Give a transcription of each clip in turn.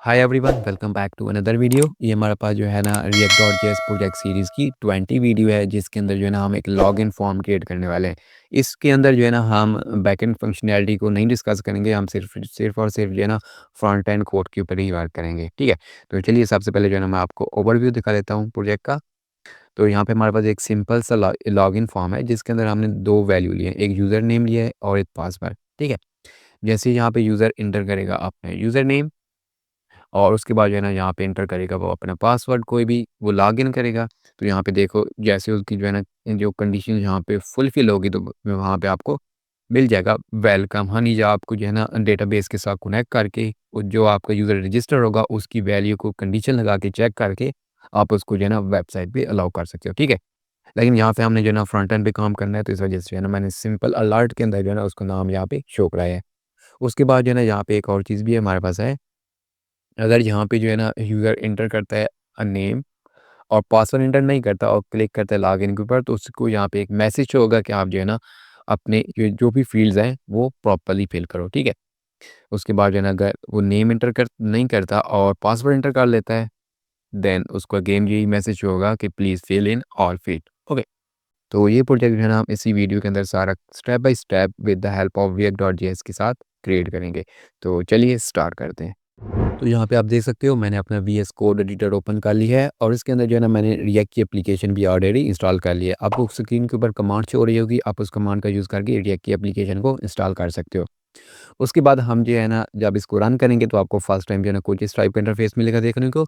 Hi everyone, welcome back to another video. ये हमारे पास जो है ना React dot JS project series की 20 वीडियो है, जिसके अंदर जो है ना हम एक लॉगिन फॉर्म क्रिएट करने वाले हैं। इसके अंदर जो है ना हम बैकएंड फंक्शनैलिटी को नहीं डिस्कस करेंगे, हम सिर्फ सिर्फ और सिर्फ जो है ना फ्रंट एंड कोड के ऊपर ही वर्क करेंगे। ठीक है, तो चलिए सबसे पहले जो है ना मैं आपको ओवरव्यू दिखा देता हूँ प्रोजेक्ट का। तो यहाँ पे हमारे पास एक सिंपल सा लॉगिन फॉर्म है, जिसके अंदर हमने दो वैल्यू लिए हैं, एक यूज़र नेम लिया है और एक पासवर्ड। ठीक है, जैसे ही यहाँ पे यूज़र इंटर करेगा अपना यूज़र नेम और उसके बाद जो है ना यहाँ पे एंटर करेगा वो अपना पासवर्ड, कोई भी वो लॉगिन करेगा। तो यहाँ पे देखो जैसे उसकी जो है ना जो कंडीशन यहाँ पे फुलफिल होगी, तो वहाँ पे आपको मिल जाएगा वेलकम हनी, जो आपको जो है ना डेटाबेस के साथ कनेक्ट करके जो आपका यूज़र रजिस्टर होगा उसकी वैल्यू को कंडीशन लगा के चेक करके आप उसको जो है ना वेबसाइट पे अलाउ कर सकते हो। ठीक है, लेकिन यहाँ पे हमने जो है ना फ्रंट एंड पे काम करना है, तो इस वजह से जो है ना मैंने सिंपल अलर्ट के अंदर जो है ना उसका नाम यहाँ पे शो कराया है। उसके बाद जो है ना यहाँ पे एक और चीज़ भी हमारे पास है। अगर यहाँ पे जो है ना यूज़र एंटर करता है नेम और पासवर्ड एंटर नहीं करता और क्लिक करता है लॉगिन के ऊपर, तो उसको यहाँ पे एक मैसेज होगा कि आप जो है ना अपने जो भी फील्ड्स हैं वो प्रॉपर्ली फिल करो। ठीक है, उसके बाद जो है ना अगर वो नेम एंटर कर नहीं करता और पासवर्ड एंटर कर लेता है, देन उसको अगेन यही मैसेज होगा कि please fill in all field. Okay, तो ये प्रोजेक्ट जो है ना हम इसी वीडियो के अंदर सारा step by step with the help of react dot JS के साथ क्रिएट करेंगे। तो चलिए स्टार्ट करते हैं। तो यहाँ पे आप देख सकते हो मैंने अपना वीएस कोड एडिटर ओपन कर लिया है और इसके अंदर जो है ना मैंने रिएक्ट की एप्लीकेशन भी ऑलरेडी इंस्टॉल कर लिया है। आपको स्क्रीन के ऊपर कमांड शो हो रही होगी, आप उस कमांड का यूज़ करके रिएक्ट की एप्लीकेशन को इंस्टॉल कर सकते हो। उसके बाद हम जो है ना जब इसको रन करेंगे तो आपको फर्स्ट टाइम जो है ना कुछ इस टाइप का इंटरफेस मिलेगा देखने को।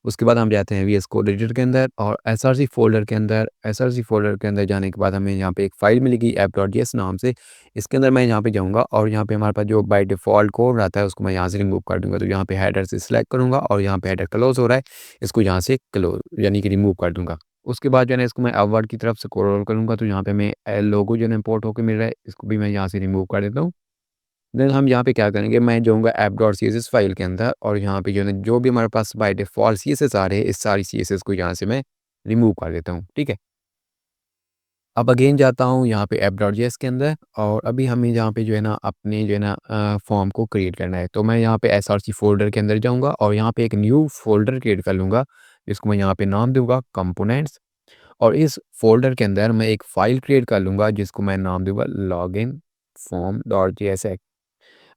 उसके बाद हम जाते हैं वीएस कोड एडिटर के अंदर और एसआरसी फ़ोल्डर के अंदर जाने के बाद हमें यहाँ पे एक फ़ाइल मिलेगी app.js नाम से। इसके अंदर मैं यहाँ पे जाऊँगा और यहाँ पे हमारे पास जो बाय डिफ़ॉल्ट कोड आता है उसको मैं यहाँ से रिमूव कर दूँगा। तो यहाँ पे हेडर से सिलेक्ट करूँगा और यहाँ पे हेडर क्लोज़ हो रहा है, इसको यहाँ से क्लोज़ यानी कि रिमूव कर दूँगा। उसके बाद जो है ना इसको मैं अपवर्ड की तरफ स्क्रॉल करूँगा, तो यहाँ पे मैं लोगो जो है ना इम्पोर्ट होके मिल रहा है, इसको भी मैं यहाँ से रिमूव कर देता हूँ। देन हम यहाँ पे क्या करेंगे, मैं जाऊँगा app.css फ़ाइल के अंदर और यहाँ पे जो है ना जो भी हमारे पास बाय डिफ़ॉल्ट सीएसएस आ रहे हैं, इस सारी सीएसएस को यहाँ से मैं रिमूव कर देता हूँ। ठीक है, अब अगेन जाता हूँ यहाँ पे app.js के अंदर और अभी हमें यहाँ पे जो है ना अपने जो है ना फॉर्म को क्रिएट करना है। तो मैं यहाँ पे एसआरसी फ़ोल्डर के अंदर जाऊँगा और यहाँ पे एक न्यू फ़ोल्डर क्रिएट कर लूँगा, जिसको मैं यहाँ पे नाम दूँगा कंपोनेंट्स। और इस फ़ोल्डर के अंदर मैं एक फ़ाइल क्रिएट कर लूँगा, जिसको मैं नाम दूँगा लॉगिन फॉर्म डॉट जेएसएक्स।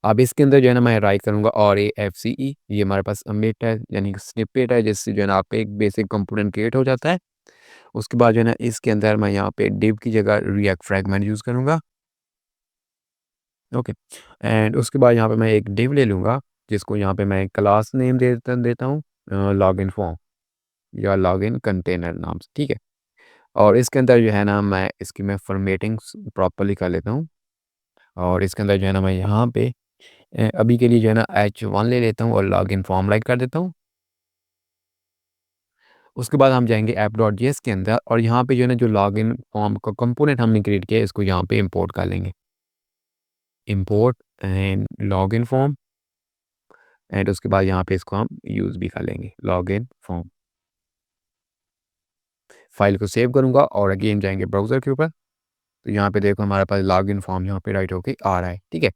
अब इसके अंदर जो है ना मैं राइट करूँगा RAFCE, ये हमारे पास अमिट है यानी कि स्निपेट है, जिससे जो है ना आपका एक बेसिक कंपोनेंट क्रिएट हो जाता है। उसके बाद जो है ना इसके अंदर मैं यहाँ पे डिव की जगह रिएक्ट फ्रैगमेंट यूज़ करूँगा। ओके, एंड उसके बाद यहाँ पे मैं एक डिव ले लूँगा, जिसको यहाँ पे मैं क्लास नेम देता देता हूँ लॉगिन फॉर्म या लॉगिन कंटेनर नाम से। ठीक है, और इसके अंदर जो है ना मैं इसकी मैं फॉर्मेटिंग प्रॉपर्ली कर लेता हूँ और इसके अंदर जो है ना मैं यहाँ पे अभी के लिए जो है ना H1 ले लेता हूँ और लॉगिन फॉर्म राइट कर देता हूँ। उसके बाद हम जाएँगे app.js के अंदर और यहाँ पे जो है ना जो लॉगिन फॉर्म का कंपोनेंट हमने क्रिएट किया है, इसको यहाँ पे इंपोर्ट कर लेंगे। Import and login form and उसके बाद यहाँ पे इसको हम यूज़ भी कर लेंगे लॉगिन फॉर्म। फाइल को सेव करूँगा और अगेन जाएँगे ब्राउज़र के ऊपर। तो यहाँ पे देखो हमारे पास लॉगिन फॉर्म यहाँ पे राइट होके आ रहा है। ठीक है,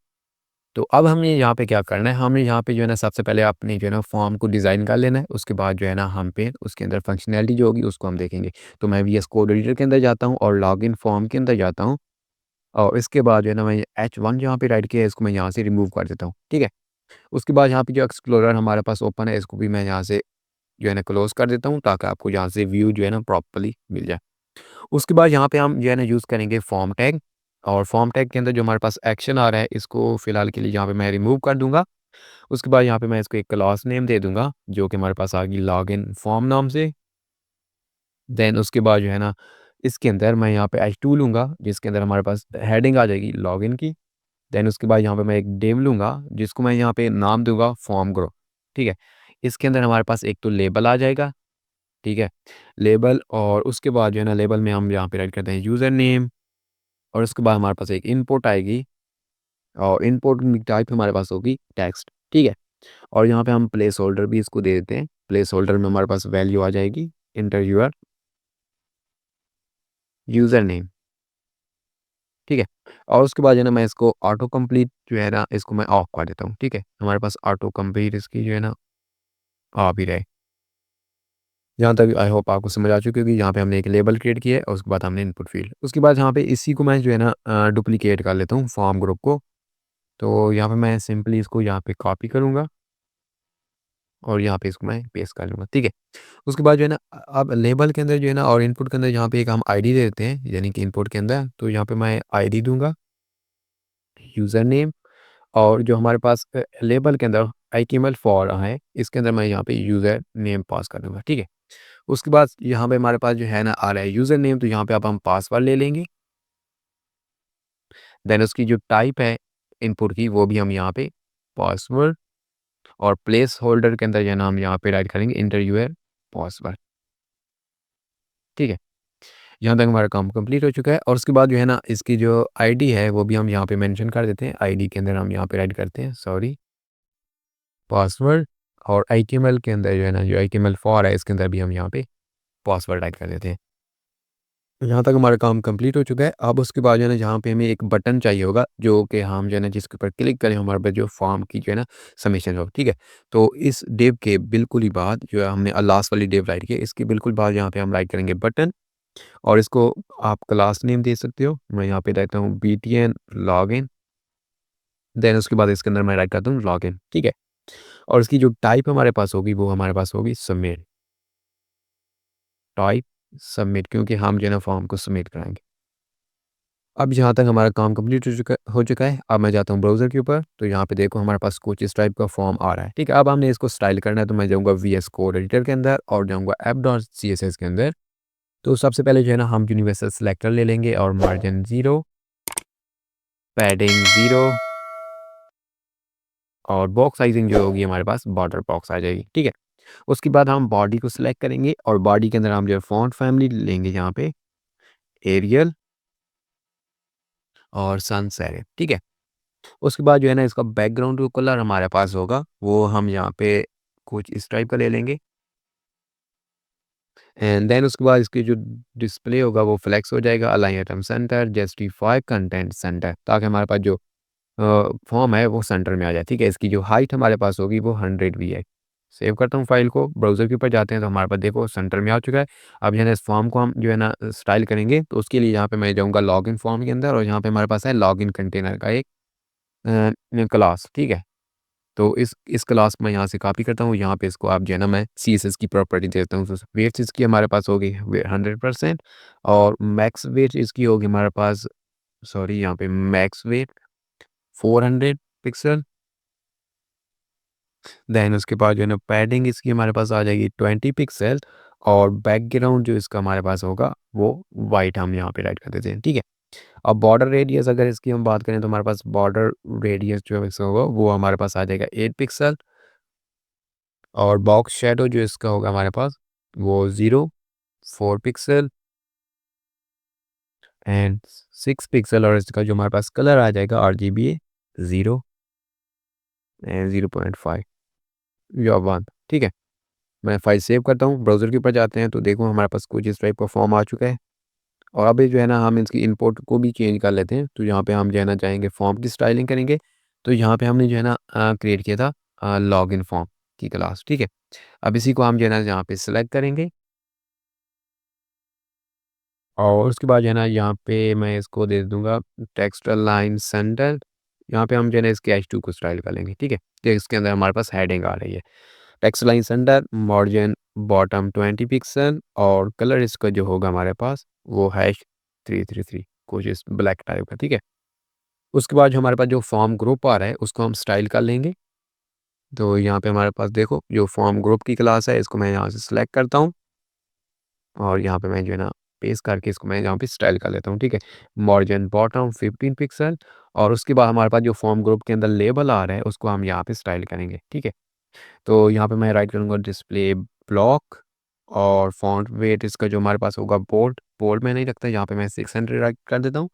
तो अब हमने यहाँ पे क्या करना है, हमें यहाँ पे जो है ना सबसे पहले अपनी जो है ना फॉर्म को डिज़ाइन कर लेना है। उसके बाद जो है ना हम पे उसके अंदर फंक्शनैलिटी जो होगी उसको हम देखेंगे। तो मैं वीएस कोड एडिटर के अंदर जाता हूँ और लॉगिन फॉर्म के अंदर जाता हूँ और इसके बाद जो है ना मैं H1 जहाँ पे राइट किया है इसको मैं यहाँ से रिमूव कर देता हूँ। ठीक है, उसके बाद यहाँ पे जो एक्सप्लोरर हमारे पास ओपन है, इसको भी मैं यहाँ से जो है ना क्लोज कर देता हूँ, ताकि आपको यहाँ से व्यू जो है ना प्रॉपर्ली मिल जाए। उसके बाद यहाँ पे हम जो है ना यूज़ करेंगे फॉर्म टैग और फॉर्म टैग के अंदर जो हमारे पास एक्शन आ रहा है, इसको फिलहाल के लिए यहाँ पे मैं रिमूव कर दूंगा। उसके बाद यहाँ पे मैं इसको एक क्लास नेम दे दूँगा, जो कि हमारे पास आ गई लॉगिन फॉर्म नाम से। देन उसके बाद जो है ना, इसके अंदर मैं यहाँ पे H2 लूँगा, जिसके अंदर हमारे पास हेडिंग आ जाएगी लॉगिन की। देन उसके बाद यहाँ पे मैं एक डिव लूँगा, जिसको मैं यहाँ पे नाम दूँगा फॉर्म ग्रो। ठीक है? इसके अंदर हमारे पास एक तो लेबल आ जाएगा, ठीक है? लेबल और उसके बाद जो है ना लेबल में हम यहाँ पे राइट करते हैं यूज़र नेम और उसके बाद हमारे पास एक इनपुट आएगी और इनपुट टाइप हमारे पास होगी टेक्स्ट। ठीक है? और यहाँ पे हम प्लेस होल्डर भी इसको दे देते हैं। प्लेस होल्डर में हमारे पास वैल्यू आ जाएगी एंटर यूर यूज़र नेम। ठीक है? और उसके बाद जो है ना मैं इसको ऑटो कंप्लीट जो है ना इसको मैं ऑफ कर देता हूँ। ठीक है? हमारे पास ऑटो कंप्लीट इसकी जो है ना आ भी रहे। यहाँ तक आई होप आपको समझ आ चुकी होगी। यहाँ पे हमने एक लेबल क्रिएट किया है और उसके बाद हमने इनपुट फील्ड, उसके बाद यहाँ पे इसी को मैं जो है ना डुप्लीकेट कर लेता हूँ फॉर्म ग्रुप को। तो यहाँ पे मैं सिंपली इसको यहाँ पे कॉपी करूँगा और यहाँ पे इसको मैं पेस्ट कर लूँगा, ठीक है। उसके बाद जो है ना अब लेबल के अंदर जो है ना और इनपुट के अंदर यहाँ पे एक हम आईडी दे देते हैं, यानी कि इनपुट के अंदर तो यहाँ पे मैं आईडी दूंगा, यूज़र नेम, और जो हमारे पास लेबल के अंदर HTML फॉर है इसके अंदर मैं यहाँ पे यूज़र नेम पास कर दूंगा, ठीक है। उसके बाद यहाँ पे हमारे पास जो है ना आ रहा है यूज़र नेम, तो यहाँ पे अब हम पासवर्ड ले लेंगे। देन उसकी जो टाइप है इनपुट की वो भी हम यहाँ पे पासवर्ड, और प्लेस होल्डर के अंदर जो है ना हम यहाँ पे राइट करेंगे इंटर यूर पासवर्ड, ठीक है। यहाँ तक हमारा काम कंप्लीट हो चुका है और उसके बाद जो है ना इसकी जो आईडी है वो भी हम यहाँ पे मेंशन कर देते हैं। आईडी के अंदर हम यहाँ पे राइट करते हैं सॉरी पासवर्ड, और HTML के अंदर जो है ना जो HTML4 है इसके अंदर भी हम यहाँ पे पासवर्ड राइट कर देते हैं। यहाँ तक हमारा काम कंप्लीट हो चुका है। अब उसके बाद जो है ना जहाँ पे हमें एक बटन चाहिए होगा जो कि हम जो है ना जिसके ऊपर क्लिक करें हमारे पास जो फॉर्म की जो है ना सबमिशन हो, ठीक है। तो इस डिव के बिल्कुल ही बाद जो है हमने लास्ट वाली डिव राइट की है, इसके बिल्कुल बाद यहाँ पे हम राइट करेंगे बटन, और इसको आप क्लास नेम दे सकते हो। मैं यहाँ पे देता हूँ BTN लॉगिन, देन उसके बाद इसके अंदर मैं राइट करता हूँ लॉगिन, ठीक है। और इसकी जो टाइप हमारे पास होगी वो हमारे पास होगी सबमिट, टाइप सबमिट, क्योंकि हम जो है ना फॉर्म को सबमिट कराएंगे। अब यहाँ तक हमारा काम कंप्लीट हो चुका है। अब मैं जाता हूँ ब्राउज़र के ऊपर, तो यहाँ पे देखो हमारे पास कुछ इस टाइप का फॉर्म आ रहा है, ठीक है। अब हमने इसको स्टाइल करना है, तो मैं जाऊँगा VS कोड एडिटर के अंदर और जाऊँगा app.css के अंदर। तो सबसे पहले जो है ना हम यूनिवर्सल सिलेक्टर ले लेंगे और मार्जिन 0, पैडिंग 0, और बॉक्स साइजिंग जो होगी हमारे पास बॉर्डर बॉक्स आ जाएगी, ठीक है। उसके बाद हम बॉडी को सिलेक्ट करेंगे और बॉडी के अंदर हम जो है फॉन्ट फैमिली लेंगे यहाँ पे एरियल और sans serif, ठीक है। उसके बाद जो है ना इसका बैकग्राउंड जो कलर हमारे पास होगा वो हम यहाँ पे कुछ इस टाइप का ले लेंगे, एंड देन उसके बाद इसकी जो डिस्प्ले होगा वो फ्लेक्स हो जाएगा, align item centre, justify content centre, ताकि हमारे पास जो फॉर्म है वो सेंटर में आ जाए, ठीक है। इसकी जो हाइट हमारे पास होगी वो 100 भी है। सेव करता हूँ फाइल को, ब्राउज़र के ऊपर जाते हैं तो हमारे पास देखो सेंटर में आ चुका है। अब जो है ना इस फॉर्म को हम जो है ना स्टाइल करेंगे, तो उसके लिए यहाँ पे मैं जाऊँगा लॉगिन फॉर्म के अंदर और यहाँ पे हमारे पास है लॉगिन कंटेनर का एक क्लास, ठीक है। तो इस क्लास को मैं यहाँ से कॉपी करता हूँ, यहाँ पे इसको आप जो है ना मैं CSS की प्रॉपर्टी देता हूँ। तो वेट इसकी हमारे पास होगी 100%, और मैक्स वेट इसकी होगी हमारे पास, सॉरी यहाँ पे मैक्स वेट 400 पिक्सल। देन उसके बाद जो है ना पैडिंग इसकी हमारे पास आ जाएगी 20 पिक्सल, और बैकग्राउंड जो इसका हमारे पास होगा वो वाइट हम यहाँ पे राइट कर देते हैं, ठीक है। अब बॉर्डर रेडियस अगर इसकी हम बात करें तो हमारे पास बॉर्डर रेडियस जो है इसका होगा वो हमारे पास आ जाएगा 8 पिक्सल, और बॉक्स शेडो जो इसका होगा हमारे पास वो 4 पिक्सल एंड 6 पिक्सल, और इसका जो हमारे पास कलर आ जाएगा RGB 0 एंड 0.5 या 1, ठीक है। मैं फाइल सेव करता हूँ, ब्राउज़र के ऊपर जाते हैं तो देखो हमारे पास कुछ इस टाइप का फॉर्म आ चुका है। और अभी जो है ना हम इसकी इंपोर्ट को भी चेंज कर लेते हैं, तो यहाँ पे हम जो है ना चाहेंगे फॉर्म की स्टाइलिंग करेंगे। तो यहाँ पे हमने जो है ना क्रिएट किया था लॉगिन फॉर्म की क्लास, ठीक है। अब इसी को हम जो है ना यहाँ पे सिलेक्ट करेंगे और उसके बाद जो है ना यहाँ पे मैं इसको दे दूँगा टेक्स्ट अलाइन सेंटर। यहाँ पे हम जो है ना इसके H2 को स्टाइल कर लेंगे, ठीक है। तो इसके अंदर हमारे पास हेडिंग आ रही है, text line centre, margin bottom 20 pixel, और कलर इसका जो होगा हमारे पास वो हैश 333 कुछ इस ब्लैक टाइप का, ठीक है। उसके बाद जो हमारे पास जो फॉर्म ग्रुप आ रहा है उसको हम स्टाइल कर लेंगे। तो यहाँ पे हमारे पास देखो जो फॉर्म ग्रुप की क्लास है इसको मैं यहाँ से सिलेक्ट करता हूँ और यहाँ पे मैं जो है ना पेस्ट करके इसको मैं यहाँ पे स्टाइल कर लेता हूँ, ठीक है। मार्जिन बॉटम 15 पिक्सल, और उसके बाद हमारे पास जो फॉर्म ग्रुप के अंदर लेबल आ रहा है उसको हम यहाँ पे स्टाइल करेंगे, ठीक है। तो यहाँ पे मैं राइट करूँगा डिस्प्ले ब्लॉक, और फॉन्ट वेट इसका जो हमारे पास होगा बोल्ड, बोल्ड में नहीं रखता, यहाँ पे मैं 600 राइट कर देता हूँ।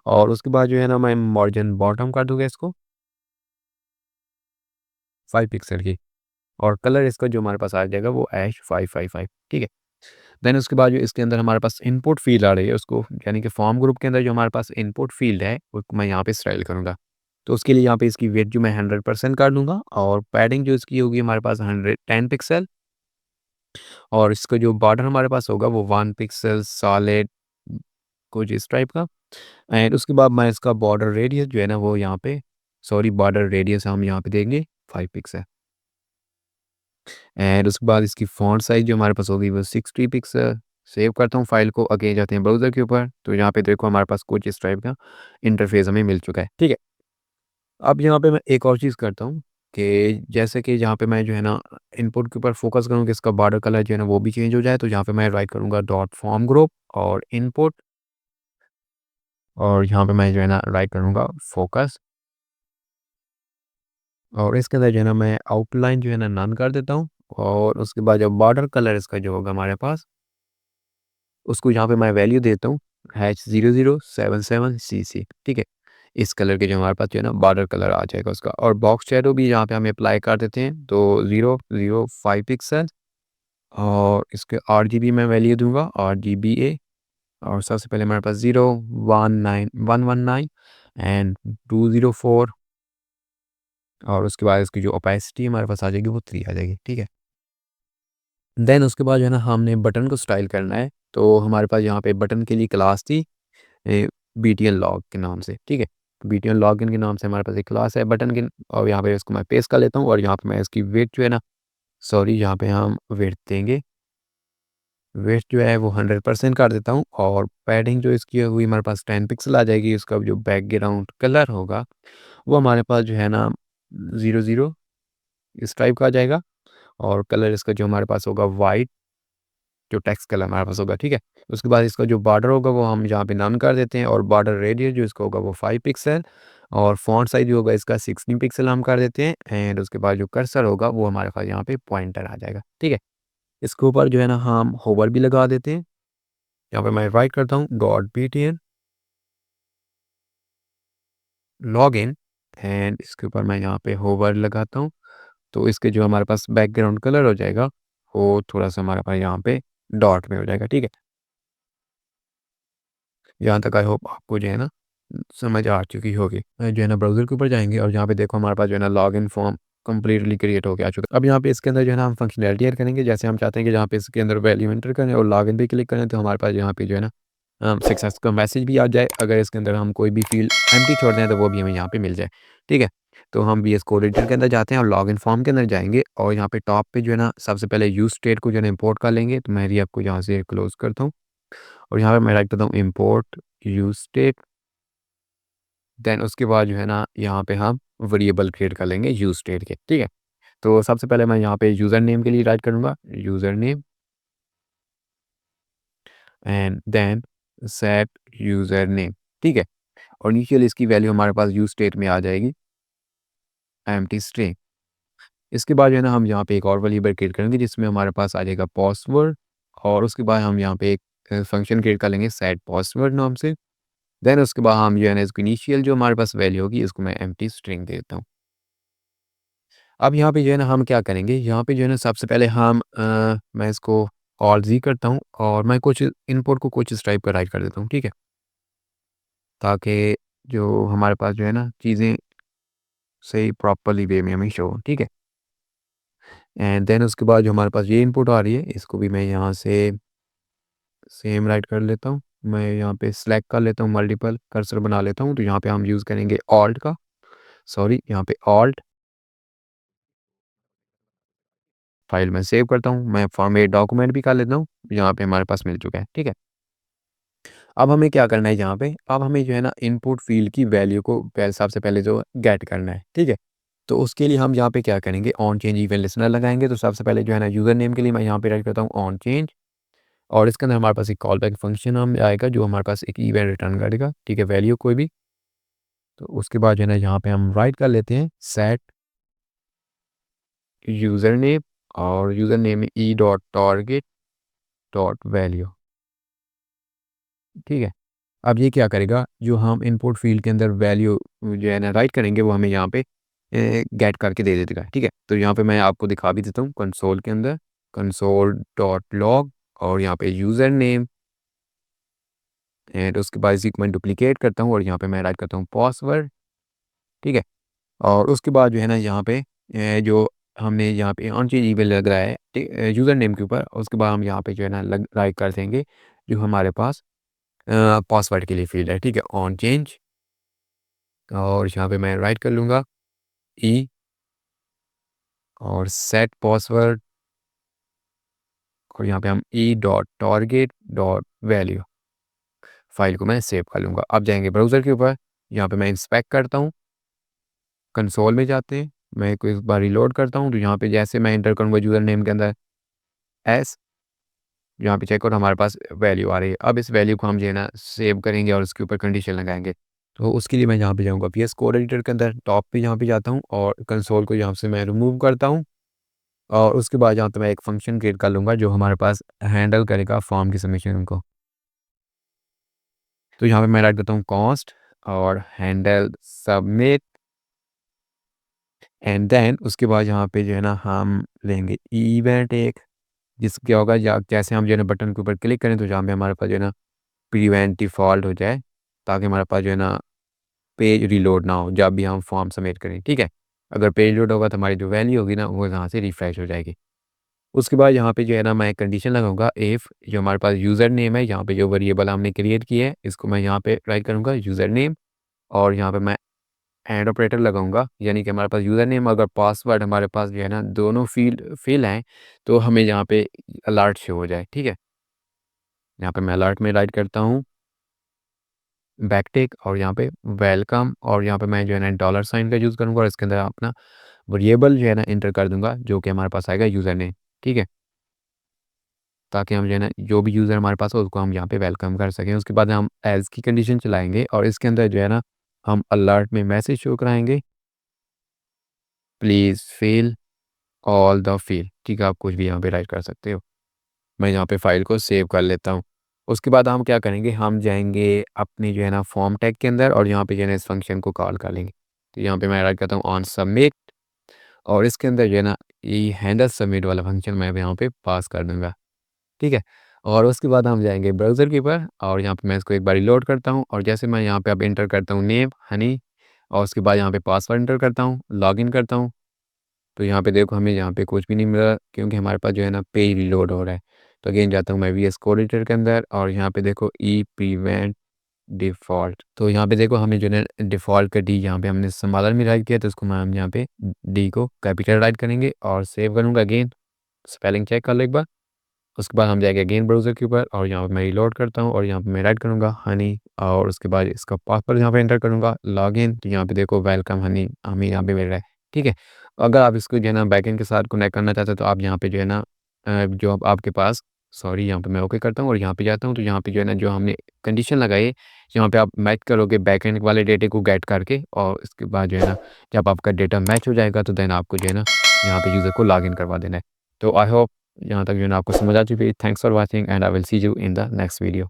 और उसके बाद जो है ना मैं मार्जिन बॉटम कर दूंगा इसको 5 पिक्सल की, और कलर इसका जो हमारे पास आ जाएगा वो ऐश 555, ठीक है। देन उसके बाद जो इसके अंदर हमारे पास इनपुट फील्ड आ रही है उसको, यानी कि फॉर्म ग्रुप के अंदर जो हमारे पास इनपुट फील्ड है उसको मैं यहाँ पे स्टाइल करूँगा। तो उसके लिए यहाँ पे इसकी वेट जो मैं 100% कर दूँगा और पैडिंग जो इसकी होगी हमारे पास 110 पिक्सल और इसका जो बॉर्डर हमारे पास होगा वो 1 पिक्सल सॉलिड कुछ इस टाइप का एंड उसके बाद मैं इसका बॉर्डर रेडियस जो है ना वो यहाँ पे सॉरी बॉर्डर रेडियस हम यहाँ पे देंगे 5 पिक्सल एंड उसके बाद इसकी फ़ॉन्ट साइज़ जो हमारे पास होगी वो 60 पिक्सल। सेव करता हूँ फ़ाइल को, आगे जाते हैं ब्राउज़र के ऊपर, तो यहाँ पे देखो हमारे पास कुछ इस टाइप का इंटरफ़ेस हमें मिल चुका है, ठीक है। अब यहाँ पे मैं एक और चीज़ करता हूँ कि जैसे कि यहाँ पे मैं जो है ना इनपुट के ऊपर फ़ोकस करूँ कि इसका बॉर्डर कलर जो है ना वो भी चेंज हो जाए, तो यहाँ पे मैं राइट करूँगा डॉट फॉर्म ग्रुप और इनपुट और यहाँ पे मैं जो है ना राइट करूँगा फ़ोकस और इसके अंदर जो है ना मैं आउटलाइन जो है ना नन कर देता हूँ और उसके बाद जो बॉर्डर कलर इसका जो होगा हमारे पास उसको यहाँ पे मैं वैल्यू देता हूँ H0077CC ठीक है। इस कलर के जो हमारे पास जो है ना बॉर्डर कलर आ जाएगा उसका और बॉक्स शैडो भी यहाँ पे हम अप्लाई कर देते हैं तो 005 पिक्सल और इसके RGB मैं वैल्यू दूंगा RGBA और सबसे पहले हमारे पास 019119 एंड 204 और उसके बाद इसकी जो ओपेसिटी हमारे पास आ जाएगी वो 3 आ जाएगी, ठीक है। देन उसके बाद जो है ना हमने बटन को स्टाइल करना है, तो हमारे पास यहाँ पे बटन के लिए क्लास थी BTN लॉग के नाम से, ठीक है। BTN लॉगिन के नाम से हमारे पास एक क्लास है बटन की और यहाँ पे इसको मैं पेस्ट कर लेता हूँ और यहाँ पे मैं इसकी वेट जो है ना सॉरी यहाँ पे हम वेट देंगे, वेट जो है वो 100% कर देता हूँ और पैडिंग जो इसकी हुई हमारे पास 10 पिक्सल आ जाएगी। इसका जो बैकग्राउंड कलर होगा वो हमारे पास जो है ना 00 इस टाइप का आ जाएगा और कलर इसका जो हमारे पास होगा वाइट जो टेक्स्ट कलर हमारे पास होगा, ठीक है। उसके बाद इसका जो बॉर्डर होगा वो हम यहाँ पे नन कर देते हैं और बॉर्डर रेडियस जो इसका होगा वो 5 पिक्सल और फ़ॉन्ट साइज़ जो होगा इसका 16 पिक्सल हम कर देते हैं एंड उसके बाद जो कर्सर होगा वो हमारे पास यहाँ पे पॉइंटर आ जाएगा, ठीक है। इसके ऊपर जो है ना हम होवर भी लगा देते हैं। यहाँ पे मैं राइट करता हूँ .btn लॉगिन एंड इसके ऊपर मैं यहाँ पे होवर लगाता हूँ, तो इसके जो हमारे पास बैकग्राउंड कलर हो जाएगा वो थोड़ा-सा हमारे पास यहाँ पे डॉट में हो जाएगा, ठीक है। यहाँ तक आई होप आपको जो है ना समझ आ चुकी होगी। जो है ना ब्राउज़र के ऊपर जाएँगे और यहाँ पे देखो हमारे पास जो है ना लॉगिन फॉर्म कंप्लीटली क्रिएट हो के आ चुका है। अब यहाँ पे इसके अंदर जो है ना हम फंक्शनैलिटी ऐड करेंगे, जैसे हम चाहते हैं कि जहाँ पे इसके अंदर वैल्यू एंटर करें और लॉगिन पे क्लिक करें तो हमारे पास यहाँ पे जो है ना सक्सेस का मैसेज भी आ जाए। अगर इसके अंदर हम कोई भी फ़ील्ड एम्प्टी छोड़ दें तो वो भी हमें यहाँ पे मिल जाए, ठीक है। तो हम VS कोड एडिटर के अंदर जाते हैं और लॉगिन फॉर्म के अंदर जाएँगे और यहाँ पे टॉप पे जो है ना सबसे पहले यूज़ स्टेट को जो है ना इम्पोर्ट कर लेंगे। तो मैं रिएक्ट को यहाँ से क्लोज़ करता हूँ और यहाँ पे मैं राइट करता हूँ इम्पोर्ट यूज़ स्टेट देन उसके बाद जो है ना यहाँ पे हम वेरिएबल क्रिएट कर लेंगे यूज़ स्टेट के, ठीक है। तो सबसे पहले मैं यहाँ पे यूज़र नेम के लिए राइट करूँगा user name and then set user name, ठीक है। और इनिशियल इसकी वैल्यू हमारे पास यूज़ स्टेट में आ जाएगी एम्प्टी स्ट्रिंग। इसके बाद जो है ना हम यहाँ पे एक और वेरिएबल क्रिएट करेंगे जिसमें हमारे पास आ जाएगा पासवर्ड और उसके बाद हम यहाँ पे एक फंक्शन क्रिएट कर लेंगे सेट पासवर्ड नाम से। देन उसके बाद हम जो है ना इसको इनिशियल जो हमारे पास वैल्यू होगी इसको मैं एम्प्टी स्ट्रिंग दे देता हूँ। अब यहाँ पे जो है ना हम क्या करेंगे, यहाँ पे जो है ना सबसे पहले हम मैं इसको Alt-Z करता हूँ और मैं कुछ इनपुट को कुछ इस टाइप का राइट कर देता हूँ, ठीक है? ताकि जो हमारे पास जो है ना चीज़ें सही प्रॉपर्ली वे में हमें शो हो, ठीक है? एंड देन उसके बाद जो हमारे पास ये इनपुट आ रही है इसको भी मैं यहाँ से सेम राइट कर लेता हूँ। मैं यहाँ पे सेलेक्ट कर लेता हूँ मल्टीपल कर्सर बना लेता हूँ, तो यहाँ पे हम यूज़ करेंगे Alt का सॉरी यहाँ पे Alt फाइल मैं सेव करता हूँ, मैं फॉर्मेट डॉक्यूमेंट भी कर लेता हूँ, यहाँ पे हमारे पास मिल चुका है, ठीक है। अब हमें क्या करना है यहाँ पे, अब हमें जो है ना इनपुट फ़ील्ड की वैल्यू को सबसे पहले जो गेट करना है, ठीक है। तो उसके लिए हम यहाँ पे क्या करेंगे ऑन चेंज इवेंट लिस्टनर लगाएँगे, तो सबसे पहले जो है ना यूज़र नेम के लिए मैं यहाँ पे राइट करता हूँ ऑन चेंज और इसके अंदर हमारे पास एक कॉल बैक फंक्शन हम आएगा जो हमारे पास एक इवेंट रिटर्न करेगा, ठीक है, वैल्यू कोई भी। तो उसके बाद जो है ना यहाँ पे हम राइट कर लेते हैं सेट यूज़र नेम और यूज़र नेम में E dot target dot value, ठीक है। अब ये क्या करेगा, जो हम इनपुट फ़ील्ड के अंदर वैल्यू जो है ना राइट करेंगे वो हमें यहाँ पे गेट करके दे देगा, ठीक है। तो यहाँ पे मैं आपको दिखा भी देता हूँ कंसोल के अंदर कंसोल डॉट लॉग और यहाँ पे यूज़र नेम एंड उसके बाद इसी को मैं डुप्लीकेट करता हूँ और यहाँ पे मैं राइट करता हूँ पासवर्ड ठीक है? और उसके बाद जो है ना यहाँ पे जो हमने यहाँ पे ऑन चेंज ईमेल लग रहा है यूज़र नेम के ऊपर, उसके बाद हम यहाँ पे जो है ना लग राइट कर देंगे जो हमारे पास पासवर्ड के लिए फ़ील्ड है, ठीक है? ऑन चेंज और यहाँ पे मैं राइट कर लूँगा ई और सेट पासवर्ड और यहाँ पे हम E dot target dot value file को मैं सेव कर लूँगा। अब जाएँगे ब्राउज़र के ऊपर, यहाँ पे मैं इंस्पेक्ट करता हूँ, कंसोल में जाते हैं, मैं को एक बार रीलोड करता हूँ, तो यहाँ पे जैसे मैं एंटर करूँगा यूज़र नेम के अंदर एस, यहाँ पे चेक आउट हमारे पास वैल्यू आ रही है। अब इस वैल्यू को हम जो है ना सेव करेंगे और उसके ऊपर कंडीशन लगाएँगे। तो उसके लिए मैं यहाँ पे जाऊँगा पीएस कोड एडिटर के अंदर टॉप पे यहाँ पे जाता हूँ और कंसोल को यहाँ से मैं रिमूव करता हूँ और उसके बाद यहाँ पे मैं एक फ़ंक्शन क्रिएट कर लूँगा जो हमारे पास हैंडल करेगा फॉर्म की सबमिशन को। तो यहाँ पे मैं राइट करता हूँ कॉस्ट और हैंडल सबमिट एंड देन उसके बाद यहाँ पे जो है ना हम लेंगे इवेंट एक, जिससे क्या होगा या जैसे हम जो है ना बटन के ऊपर क्लिक करें तो जहाँ पे हमारे पास जो है ना प्रिवेंट डिफ़ॉल्ट हो जाए, ताकि हमारे पास जो है ना पेज रीलोड ना हो जब भी हम फॉर्म सबमिट करें, ठीक है? अगर पेज लोड होगा तो हमारी जो वैल्यू होगी ना वो यहाँ से रिफ्रेश हो जाएगी। उसके बाद यहाँ पे जो है ना मैं कंडीशन लगाऊँगा इफ जो हमारे पास यूज़र नेम है, यहाँ पे जो वेरिएबल हमने क्रिएट की है, इसको मैं यहाँ पे राइट करूँगा यूज़र नेम और यहाँ पे मैं एंड ऑपरेटर लगाऊँगा, यानी कि हमारे पास यूज़र नेम अगर पासवर्ड हमारे पास जो है ना दोनों फ़ील्ड फ़िल हैं, तो हमें यहाँ पे अलर्ट शो हो जाए, ठीक है? यहाँ पे मैं अलर्ट में राइट करता हूँ बैकटिक और यहाँ पे वेलकम और यहाँ पे मैं जो है ना डॉलर साइन का यूज़ करूँगा और इसके अंदर अपना वेरिएबल जो है ना एंटर कर दूँगा जो कि हमारे पास आएगा यूज़र नेम, ठीक है? ताकि हम जो है ना जो भी यूज़र हमारे पास हो उसको हम यहाँ पे वेलकम कर सकें। उसके बाद हम एल्स की कंडीशन चलाएँगे और इसके अंदर जो है ना हम अलर्ट में मैसेज शो कराएँगे, please fill all the field, ठीक है? आप कुछ भी यहाँ पे राइट कर सकते हो। मैं यहाँ पे फ़ाइल को सेव कर लेता हूँ। उसके बाद हम क्या करेंगे, हम जाएँगे अपने जो है ना फॉर्म टैग के अंदर और यहाँ पे जो है ना इस फ़ंक्शन को कॉल कर लेंगे। तो यहाँ पे मैं राइट करता हूँ ऑन सबमिट और इसके अंदर जो है ना ये हैंडल सबमिट वाला फ़ंक्शन मैं अब यहाँ पे पास कर दूँगा, ठीक है? और उसके बाद हम जाएँगे ब्राउज़र के ऊपर और यहाँ पे मैं इसको एक बार रिलोड करता हूँ और जैसे मैं यहाँ पे अब एंटर करता हूँ नेम हनी और उसके बाद यहाँ पे पासवर्ड एंटर करता हूँ, लॉगिन करता हूँ। तो यहाँ पे देखो हमें यहाँ पे कुछ भी नहीं मिला क्योंकि हमारे पास जो है ना पेज रीलोड हो रहा है। तो अगेन जाता हूँ मैं वीएस कोड एडिटर के अंदर और यहाँ पे देखो ई प्रिवेंट डिफ़ॉल्ट। तो यहाँ पे देखो हमें जो है ना डिफ़ॉल्ट का डी यहाँ पे हमने स्मॉलर में राइट किया तो उसको हम यहाँ पे डी को कैपिटल राइट करेंगे और सेव करूँगा अगेन। स्पेलिंग चेक कर लो एक बार। उसके बाद हम जाएँगे अगेन ब्राउज़र के ऊपर और यहाँ पे मैं रीलोड करता हूँ और यहाँ पे मैं राइट करूँगा हनी और उसके बाद इसका पासवर्ड यहाँ पे एंटर करूँगा, लॉगिन तो यहाँ पे देखो वेलकम हनी हमें यहाँ पे मिल रहा है, ठीक है? अगर आप इसको जो है ना बैकएंड के साथ कनेक्ट करना चाहते हो तो आप यहाँ पे जो है ना जो अब आपके पास सॉरी यहाँ पे मैं ओके करता हूँ और यहाँ पे जाता हूँ तो यहाँ पे जो है ना जो हमने कंडीशन लगाई है, यहाँ पे आप मैच करोगे बैकएंड वाले डेटे को गेट करके और इसके बाद जो है ना जब आपका डेटा मैच हो जाएगा तो देन आपको जो है ना यहाँ पे यूज़र को लॉगिन करवा देना है। तो आई होप यहाँ तक जो है ना आपको समझ आ चुकी है। Thanks for watching and I will see you in the next video.